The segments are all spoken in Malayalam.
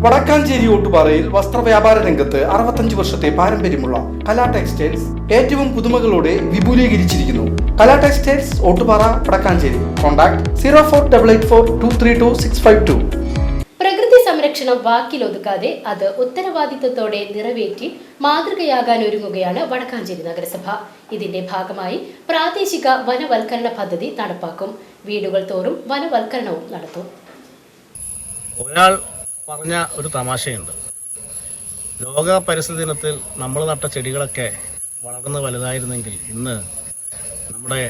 വടക്കാഞ്ചേരി ഓട്ടുപാറയിൽ വസ്ത്രവ്യാപാര രംഗത്ത് 65 വർഷത്തെ പാരമ്പര്യമുള്ള കലാ ടെക്സ്റ്റൈൽസ് ഏറ്റവും പുതുമകളോടെ വിപുലീകരിച്ചിരിക്കുന്നു. കലാ ടെക്സ്റ്റൈൽസ് ഓട്ടുപാറ വടക്കാഞ്ചേരി. കോൺടാക്ട് 04884232 പ്രകൃതി സംരക്ഷണം വാക്കിലൊതുക്കാതെ അത് ഉത്തരവാദിത്തത്തോടെ നിറവേറ്റി മാതൃകയാകാൻ ഒരുങ്ങുകയാണ് വടക്കാഞ്ചേരി നഗരസഭ. ഇതിന്റെ ഭാഗമായി പ്രാദേശിക വനവൽക്കരണ പദ്ധതി നടപ്പാക്കും. വീടുകൾ തോറും വനവൽക്കരണവും നടത്തും. ഒരാൾ പറഞ്ഞ ഒരു തമാശയുണ്ട്. ലോക പരിസ്ഥിതി ദിനത്തിൽ നമ്മൾ നട്ട ചെടികളൊക്കെ വളർന്ന് വലുതായിരുന്നെങ്കിൽ ഇന്ന് നമ്മുടെ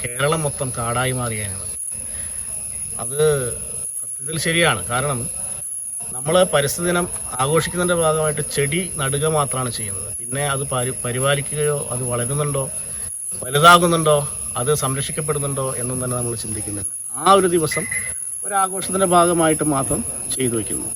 കേരളം മൊത്തം കാടായി മാറിയാണ്. അത് സത്യത്തിൽ ശരിയാണ്. കാരണം നമ്മൾ പരിസ്ഥിതി ദിനം ആഘോഷിക്കുന്നതിൻ്റെ ഭാഗമായിട്ട് ചെടി നടുക മാത്രമാണ് ചെയ്യുന്നത്. പിന്നെ അത് പരിപാലിക്കുകയോ അത് വളരുന്നുണ്ടോ, വലുതാകുന്നുണ്ടോ, അത് സംരക്ഷിക്കപ്പെടുന്നുണ്ടോ എന്നും തന്നെ നമ്മൾ ചിന്തിക്കുന്നില്ല. ആ ഒരു ദിവസം ഒരാഘോഷത്തിൻ്റെ ഭാഗമായിട്ട് മാത്രം ചെയ്തു വയ്ക്കുന്നു.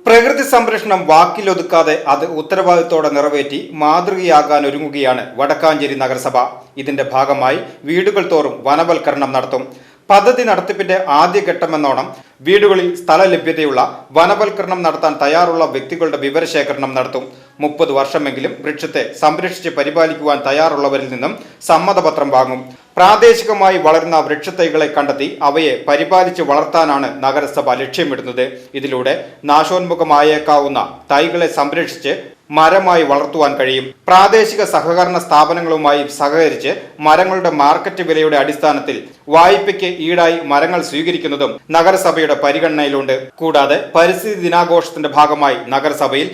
പ്രകൃതി സംരക്ഷണം വാക്കിലൊതുക്കാതെ അത് ഉത്തരവാദിത്തോടെ നിറവേറ്റി മാതൃകയാകാൻ ഒരുങ്ങുകയാണ് വടക്കാഞ്ചേരി നഗരസഭ. ഇതിന്റെ ഭാഗമായി വീടുകൾ തോറും വനവൽക്കരണം നടത്തും. പദ്ധതി നടത്തിപ്പിന്റെ ആദ്യഘട്ടമെന്നോണം വീടുകളിൽ സ്ഥല ലഭ്യതയുള്ള വനവൽക്കരണം നടത്താൻ തയ്യാറുള്ള വ്യക്തികളുടെ വിവരശേഖരണം നടത്തും. 30 വർഷമെങ്കിലും വൃക്ഷത്തെ സംരക്ഷിച്ച് പരിപാലിക്കുവാൻ തയ്യാറുള്ളവരിൽ നിന്നും സമ്മതപത്രം വാങ്ങും. പ്രാദേശികമായി വളരുന്ന വൃക്ഷത്തൈകളെ കണ്ടെത്തി അവയെ പരിപാലിച്ച് വളർത്താനാണ് നഗരസഭ ലക്ഷ്യമിടുന്നത്. ഇതിലൂടെ നാശോന്മുഖമായേക്കാവുന്ന തൈകളെ സംരക്ഷിച്ച് മരമായി വളർത്തുവാൻ കഴിയും. പ്രാദേശിക സഹകരണ സ്ഥാപനങ്ങളുമായി സഹകരിച്ച് മരങ്ങളുടെ മാർക്കറ്റ് വിലയുടെ അടിസ്ഥാനത്തിൽ വായ്പയ്ക്ക് ഈടായി മരങ്ങൾ സ്വീകരിക്കുന്നതും നഗരസഭയുടെ പരിഗണനയിലുണ്ട്. കൂടാതെ പരിസ്ഥിതി ദിനാഘോഷത്തിന്റെ ഭാഗമായി നഗരസഭയിൽ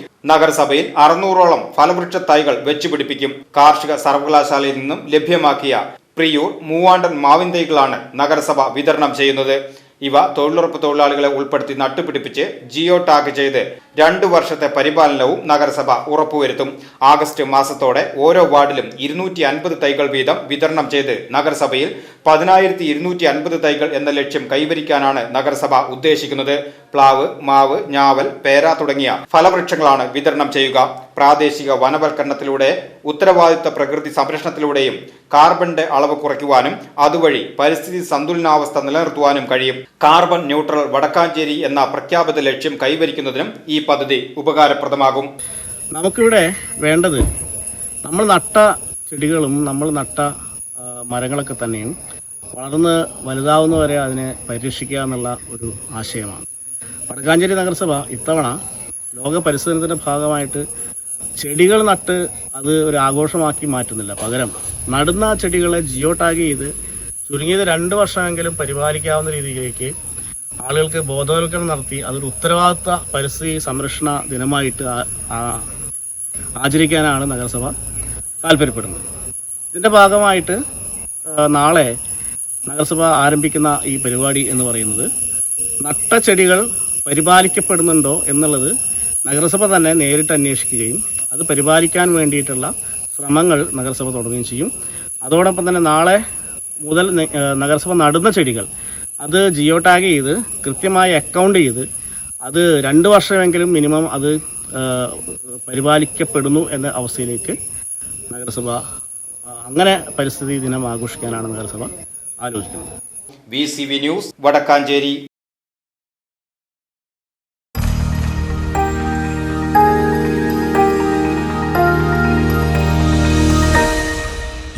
600ഓളം ഫലവൃക്ഷ തൈകൾ വെച്ചുപിടിപ്പിക്കും. കാർഷിക സർവകലാശാലയിൽ നിന്നും ലഭ്യമാക്കിയ പ്രിയൂർ, മൂവാണ്ടൻ മാവിൻ തൈകളാണ് നഗരസഭ വിതരണം ചെയ്യുന്നത്. ഇവ തൊഴിലുറപ്പ് തൊഴിലാളികളെ ഉൾപ്പെടുത്തി നട്ടുപിടിപ്പിച്ച് ജിയോ ടാഗ് ചെയ്ത് 2 വർഷത്തെ പരിപാലനവും നഗരസഭ ഉറപ്പുവരുത്തും. ആഗസ്റ്റ് മാസത്തോടെ ഓരോ വാർഡിലും 250 തൈകൾ വീതം വിതരണം ചെയ്ത് നഗരസഭയിൽ 10,250 തൈകൾ എന്ന ലക്ഷ്യം കൈവരിക്കാനാണ് നഗരസഭ ഉദ്ദേശിക്കുന്നത്. പ്ലാവ്, മാവ്, ഞാവൽ, പേര തുടങ്ങിയ ഫലവൃക്ഷങ്ങളാണ് വിതരണം ചെയ്യുക. പ്രാദേശിക വനവൽക്കരണത്തിലൂടെ ഉത്തരവാദിത്ത പ്രകൃതി സംരക്ഷണത്തിലൂടെയും കാർബണിന്റെ അളവ് കുറയ്ക്കുവാനും അതുവഴി പരിസ്ഥിതി സന്തുലനാവസ്ഥ നിലനിർത്തുവാനും കഴിയും. കാർബൺ ന്യൂട്രൽ വടക്കാഞ്ചേരി എന്ന പ്രഖ്യാപിത ലക്ഷ്യം കൈവരിക്കുന്നതിനും ഈ പദ്ധതി ഉപകാരപ്രദമാകും. നമുക്കിവിടെ വേണ്ടത് നമ്മൾ നട്ട ചെടികളും നമ്മൾ നട്ട മരങ്ങളൊക്കെ തന്നെയും വളർന്ന് വലുതാവുന്നവരെ അതിനെ പരിരക്ഷിക്കുക എന്നുള്ള ഒരു ആശയമാണ്. വടക്കാഞ്ചേരി നഗരസഭ ഇത്തവണ ലോക പരിസ്ഥിതി ദിനത്തിൻ്റെ ഭാഗമായിട്ട് ചെടികൾ നട്ട് അത് ഒരു ആഘോഷമാക്കി മാറ്റുന്നില്ല. പകരം നടുന്ന ചെടികളെ ജിയോ ടാഗ് ചെയ്ത് ചുരുങ്ങിയത് 2 വർഷമെങ്കിലും പരിപാലിക്കാവുന്ന രീതിയിലേക്ക് ആളുകൾക്ക് ബോധവൽക്കരണം നടത്തി അതൊരു ഉത്തരവാദിത്ത പരിസ്ഥിതി സംരക്ഷണ ദിനമായിട്ട് ആചരിക്കാനാണ് നഗരസഭ താല്പര്യപ്പെടുന്നത്. ഇതിൻ്റെ ഭാഗമായിട്ട് നാളെ നഗരസഭ ആരംഭിക്കുന്ന ഈ പരിപാടി എന്ന് പറയുന്നത് നട്ട ചെടികൾ പരിപാലിക്കപ്പെടുന്നുണ്ടോ എന്നുള്ളത് നഗരസഭ തന്നെ നേരിട്ട് അന്വേഷിക്കുകയും അത് പരിപാലിക്കാൻ വേണ്ടിയിട്ടുള്ള ശ്രമങ്ങൾ നഗരസഭ തുടങ്ങുകയും ചെയ്യും. അതോടൊപ്പം തന്നെ നാളെ മുതൽ നഗരസഭ നടുന്ന ചെടികൾ അത് ജിയോ ടാഗ് ചെയ്ത് കൃത്യമായി അക്കൗണ്ട് ചെയ്ത് അത് 2 വർഷമെങ്കിലും മിനിമം അത് പരിപാലിക്കപ്പെടുന്നു എന്ന അവസ്ഥയിലേക്ക് നഗരസഭ അങ്ങനെ പരിസ്ഥിതി ദിനം ആഘോഷിക്കാനാണ് നഗരസഭ ആലോചിക്കുന്നത്. VCV news, Vadakkanchery.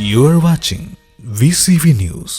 You are watching VCV News.